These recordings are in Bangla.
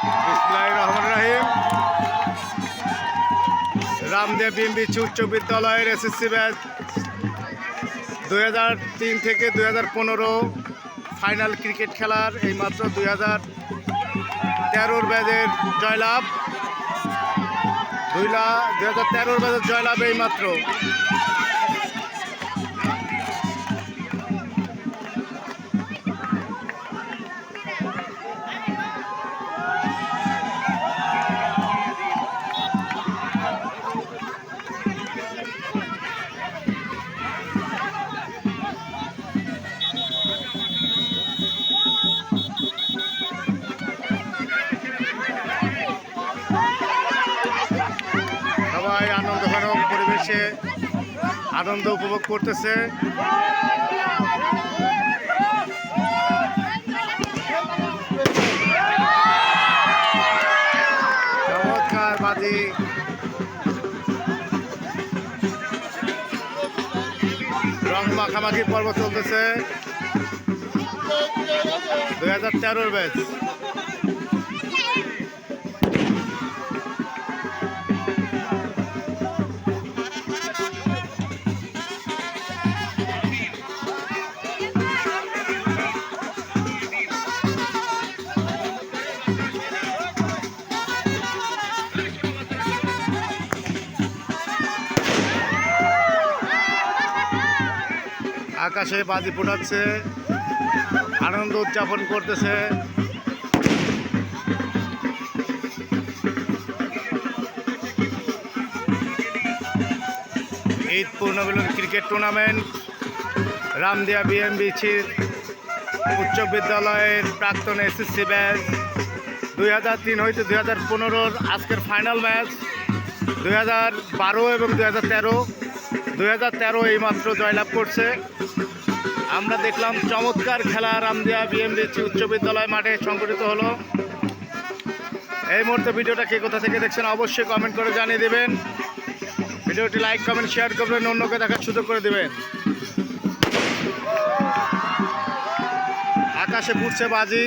বিসমিল্লাহির রহমানির রহিম। রামদিয়া বিএমবি উচ্চ বিদ্যালয়ের এসএসসি ব্যাচ 2003 থেকে 2015 ফাইনাল ক্রিকেট খেলার এইমাত্র 2013 ব্যাচের জয়লাভ। 2013 ব্যাচের জয়লাভ এইমাত্র। সবাই আনন্দঘন পরিবেশে আনন্দ উপভোগ করতেছে। চমৎকার বাজি, রং মাখামাখি পর্ব চলতেছে 2013 ব্যাচ। আকাশে বাজি ফোটাচ্ছে, আনন্দ উদযাপন করতেছে। ঈদ পূর্ণমিলন ক্রিকেট টুর্নামেন্ট রামদিয়া বিএমবি উচ্চ বিদ্যালয়ের প্রাক্তন এসএসসি ব্যাচ 2003 হইতে 2015 আজকের ফাইনাল ম্যাচ। 2012 এবং 2013 এইমাত্র জয়লাভ করছে। আমরা দেখলাম চমৎকার খেলা রামদিয়া বিএমবি উচ্চ বিদ্যালয় মাঠে সংগঠিত হলো। এই মুহূর্তে ভিডিওটা কে কোথা থেকে দেখছেন অবশ্যই কমেন্ট করে জানিয়ে দেবেন। ভিডিওটি লাইক কমেন্ট শেয়ার করবেন, অন্যকে দেখার সুযোগ করে দেবেন। আকাশে ফুটছে বাজি,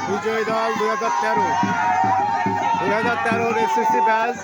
বিজয়ী দল 2013 এসএসসি ব্যাচ